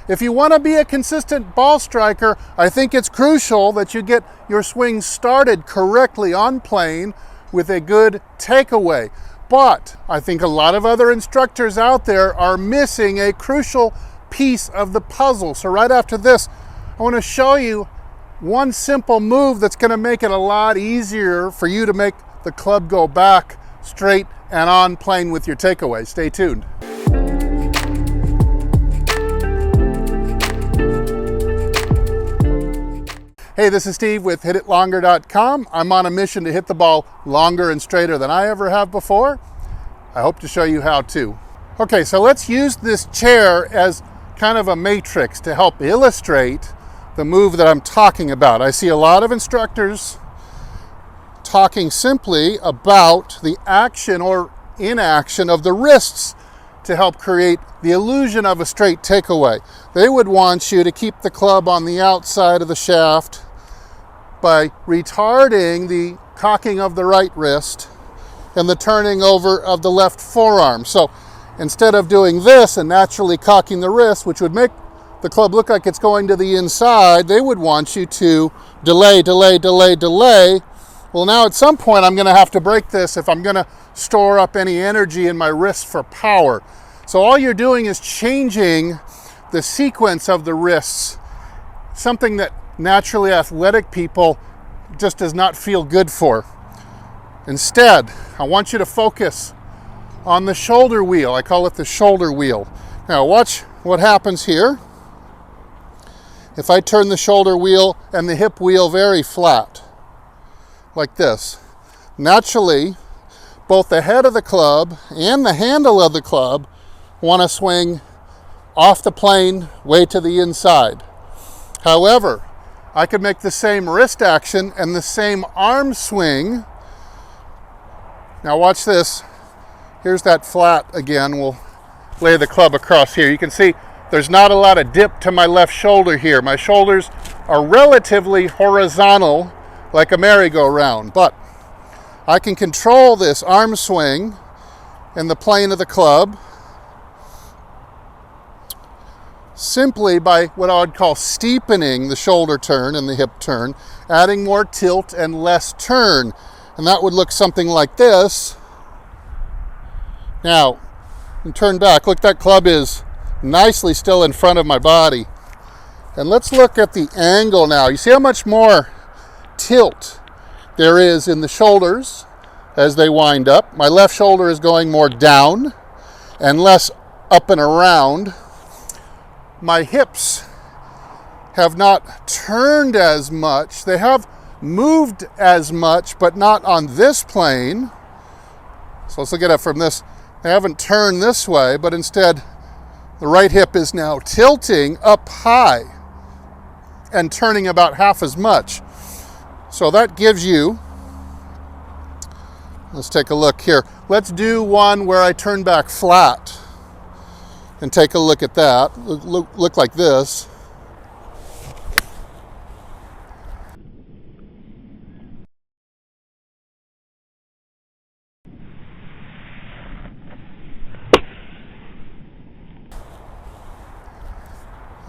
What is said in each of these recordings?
if you want to be a consistent ball striker, I think it's crucial that you get your swing started correctly on plane with a good takeaway. But I think a lot of other instructors out there are missing a crucial piece of the puzzle. So right after this, I want to show you one simple move that's going to make it a lot easier for you to make the club go back straight and on plane with your takeaway. Stay tuned. Hey, this is Steve with HitItLonger.com. I'm on a mission to hit the ball longer and straighter than I ever have before. I hope to show you how to. Okay, so let's use this chair as kind of a matrix to help illustrate the move that I'm talking about. I see a lot of instructors talking simply about the action or inaction of the wrists to help create the illusion of a straight takeaway. They would want you to keep the club on the outside of the shaft by retarding the cocking of the right wrist and the turning over of the left forearm. So instead of doing this and naturally cocking the wrist, which would make the club look like it's going to the inside, they would want you to delay. Well, now at some point I'm going to have to break this if I'm going to store up any energy in my wrist for power. So all you're doing is changing the sequence of the wrists, something that naturally athletic people just does not feel good for. Instead, I want you to focus on the shoulder wheel. I call it the shoulder wheel. Now watch what happens here. If I turn the shoulder wheel and the hip wheel very flat, like this, naturally, both the head of the club and the handle of the club want to swing off the plane way to the inside. However, I could make the same wrist action and the same arm swing. Now watch this. Here's that flat again. We'll lay the club across here. You can see there's not a lot of dip to my left shoulder here. My shoulders are relatively horizontal like a merry-go-round, but I can control this arm swing in the plane of the club simply by what I would call steepening the shoulder turn and the hip turn, adding more tilt and less turn. And that would look something like this. Now, and turn back. Look, that club is nicely still in front of my body. And let's look at the angle now. You see how much more tilt there is in the shoulders as they wind up. My left shoulder is going more down and less up and around. My hips have not turned as much. They have moved as much, but not on this plane. So let's look at it from this. They haven't turned this way, but instead the right hip is now tilting up high and turning about half as much. So that gives you, let's take a look here. Let's do one where I turn back flat and take a look at that. Look like this.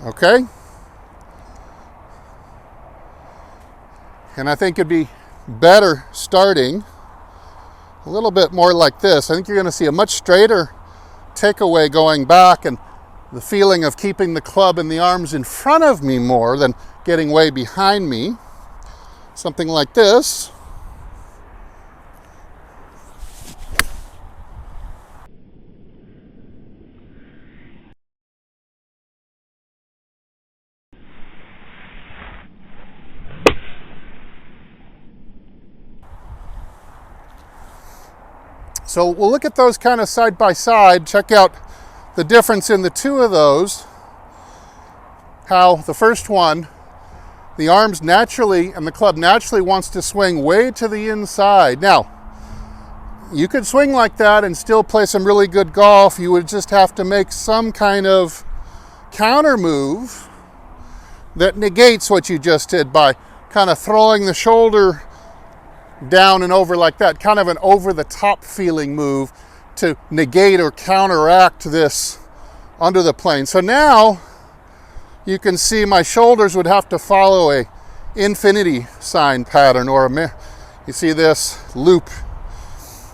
Okay. And I think it'd be better starting a little bit more like this. I think you're going to see a much straighter takeaway going back and the feeling of keeping the club and the arms in front of me more than getting way behind me. Something like this. So we'll look at those kind of side by side, check out the difference in the two of those. How the first one, the arms naturally and the club naturally wants to swing way to the inside. Now, you could swing like that and still play some really good golf. You would just have to make some kind of counter move that negates what you just did by kind of throwing the shoulder down and over like that, kind of an over-the-top feeling move to negate or counteract this under the plane. So now you can see my shoulders would have to follow a infinity sign pattern, or you see this loop,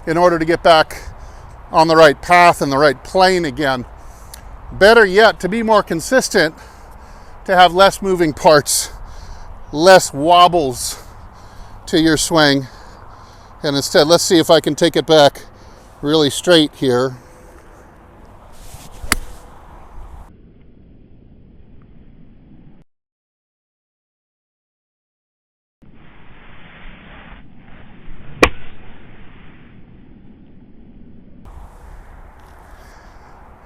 in order to get back on the right path and the right plane again. Better yet, to be more consistent, to have less moving parts, less wobbles to your swing. And instead, let's see if I can take it back really straight here.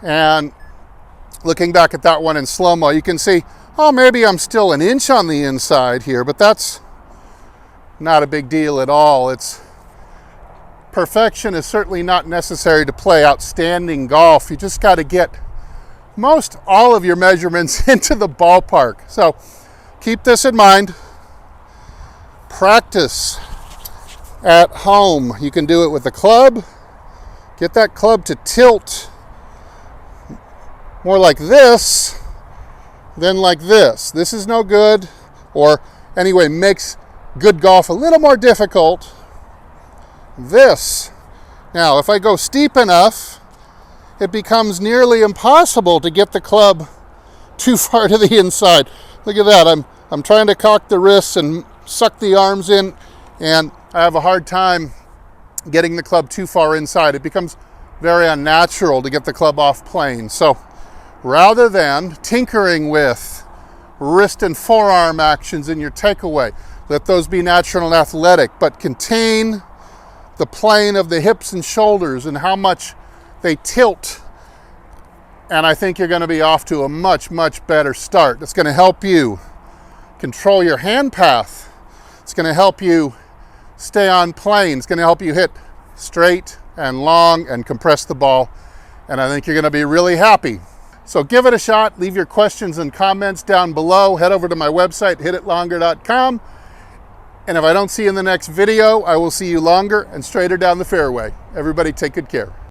And looking back at that one in slow-mo, you can see, oh, maybe I'm still an inch on the inside here, but that's not a big deal at all. Perfection is certainly not necessary to play outstanding golf. You just got to get most all of your measurements into the ballpark. So keep this in mind. Practice at home. You can do it with the club. Get that club to tilt more like this than like this. This is no good, or anyway, makes good golf a little more difficult. This. Now, if I go steep enough, it becomes nearly impossible to get the club too far to the inside. Look at that. I'm trying to cock the wrists and suck the arms in, and I have a hard time getting the club too far inside. It becomes very unnatural to get the club off plane. So rather than tinkering with wrist and forearm actions in your takeaway, let those be natural and athletic, but contain the plane of the hips and shoulders and how much they tilt. And I think you're going to be off to a much, much better start. It's going to help you control your hand path. It's going to help you stay on plane. It's going to help you hit straight and long and compress the ball. And I think you're going to be really happy. So give it a shot. Leave your questions and comments down below. Head over to my website, hititlonger.com. And if I don't see you in the next video, I will see you longer and straighter down the fairway. Everybody take good care.